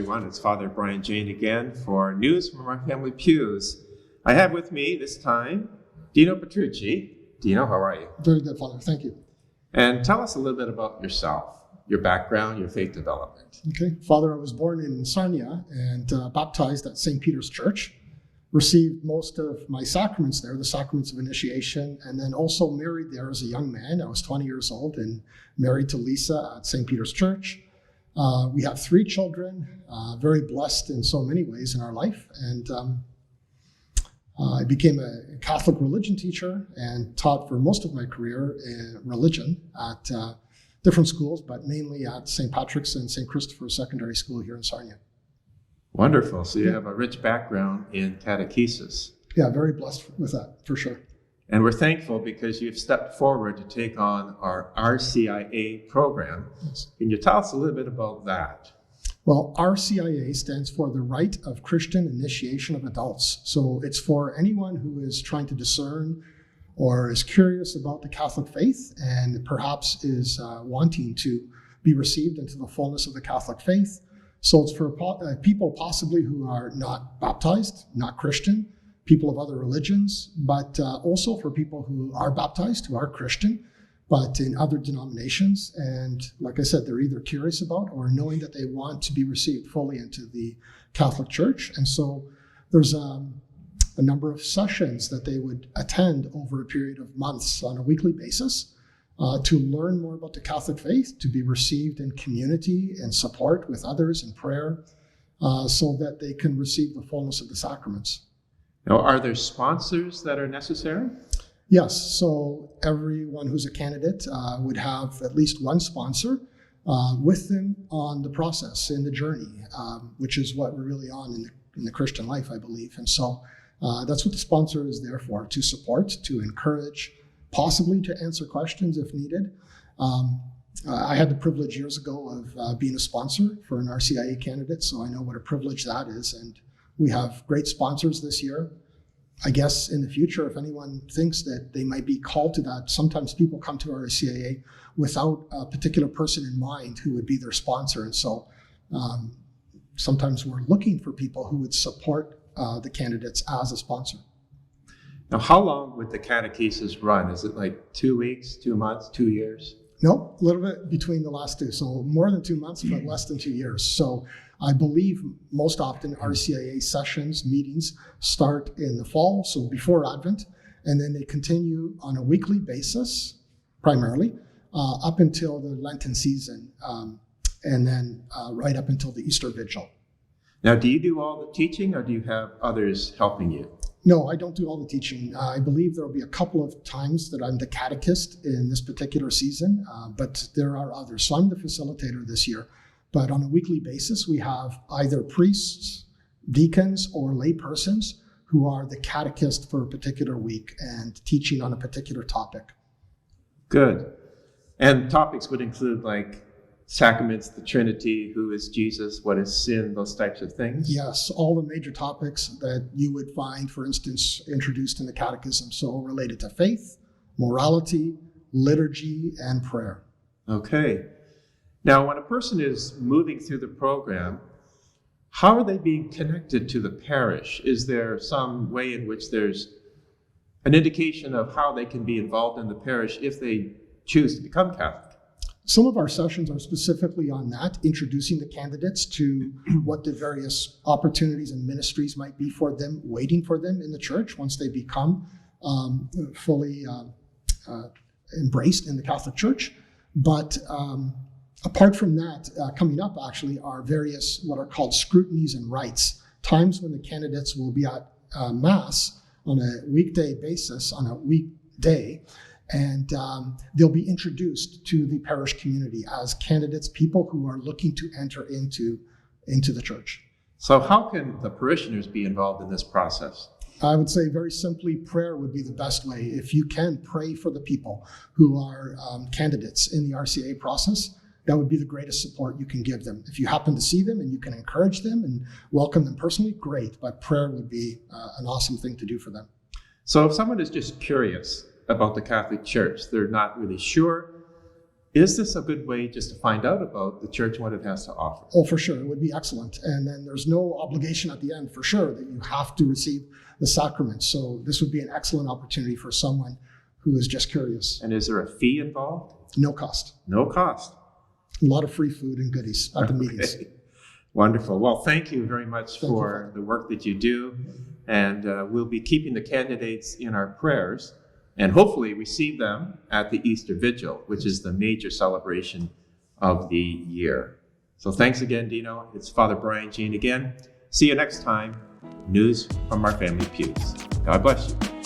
everyone. It's Father Brian Jane again for news from our family pews. I have with me this time Dino Petrucci. Dino, how are you? Very good, Father. Thank you. And tell us a little bit about yourself, your background, your faith development. Okay. Father, I was born in Sarnia and baptized at St. Peter's Church. Received most of my sacraments there, the sacraments of initiation, and then also married there as a young man. I was 20 years old and married to Lisa at St. Peter's Church. We have 3 children, very blessed in so many ways in our life. And I became a Catholic religion teacher and taught for most of my career religion at different schools, but mainly at St. Patrick's and St. Christopher's Secondary School here in Sarnia. Wonderful. So you have a rich background in catechesis. Yeah, very blessed with that, for sure. And we're thankful because you've stepped forward to take on our RCIA program. Yes. Can you tell us a little bit about that? Well, RCIA stands for the Rite of Christian Initiation of Adults. So it's for anyone who is trying to discern or is curious about the Catholic faith and perhaps is wanting to be received into the fullness of the Catholic faith. So it's for people possibly who are not baptized, not Christian, people of other religions, but also for people who are baptized, who are Christian, but in other denominations. And like I said, they're either curious about or knowing that they want to be received fully into the Catholic Church. And so there's a number of sessions that they would attend over a period of months on a weekly basis to learn more about the Catholic faith, to be received in community and support with others in prayer, so that they can receive the fullness of the sacraments. Now, are there sponsors that are necessary? Yes, so everyone who's a candidate would have at least one sponsor with them on the process, in the journey, which is what we're really on in the Christian life, I believe. And so that's what the sponsor is there for, to support, to encourage, possibly to answer questions if needed. I had the privilege years ago of being a sponsor for an RCIA candidate, so I know what a privilege that is. And we have great sponsors this year. I guess in the future, if anyone thinks that they might be called to that, sometimes people come to RCIA without a particular person in mind who would be their sponsor. And so sometimes we're looking for people who would support the candidates as a sponsor. Now, how long would the catechesis run? Is it like 2 weeks, 2 months, 2 years? No, a little bit between the last two. So more than 2 months, but less than 2 years. So I believe most often RCIA sessions, meetings start in the fall, so before Advent, and then they continue on a weekly basis, primarily, up until the Lenten season, and then right up until the Easter Vigil. Now, do you do all the teaching, or do you have others helping you? No, I don't do all the teaching. I believe there will be a couple of times that I'm the catechist in this particular season, but there are others. So I'm the facilitator this year. But on a weekly basis, we have either priests, deacons, or lay persons who are the catechist for a particular week and teaching on a particular topic. Good. And topics would include like sacraments, the Trinity, who is Jesus, what is sin, those types of things? Yes, all the major topics that you would find, for instance, introduced in the catechism. So related to faith, morality, liturgy, and prayer. Okay. Now, when a person is moving through the program, how are they being connected to the parish? Is there some way in which there's an indication of how they can be involved in the parish if they choose to become Catholic? Some of our sessions are specifically on that, introducing the candidates to what the various opportunities and ministries might be for them, waiting for them in the church once they become fully embraced in the Catholic Church. But apart from that, coming up actually are various what are called scrutinies and rites, times when the candidates will be at Mass on a weekday basis, on a weekday, and they'll be introduced to the parish community as candidates, people who are looking to enter into the church. So how can the parishioners be involved in this process? I would say very simply, prayer would be the best way. If you can pray for the people who are candidates in the RCIA process, that would be the greatest support you can give them. If you happen to see them and you can encourage them and welcome them personally, great, but prayer would be an awesome thing to do for them. So if someone is just curious about the Catholic Church, they're not really sure, is this a good way just to find out about the church and what it has to offer? Oh, for sure, it would be excellent. And then there's no obligation at the end, for sure, that you have to receive the sacrament. So this would be an excellent opportunity for someone who is just curious. And is there a fee involved? No cost. No cost. A lot of free food and goodies at the meetings. Wonderful. Well, thank you very much for the work that you do. And we'll be keeping the candidates in our prayers and hopefully receive them at the Easter Vigil, which is the major celebration of the year. So thanks again, Dino. It's Father Brian Jean again. See you next time. News from our family pews. God bless you.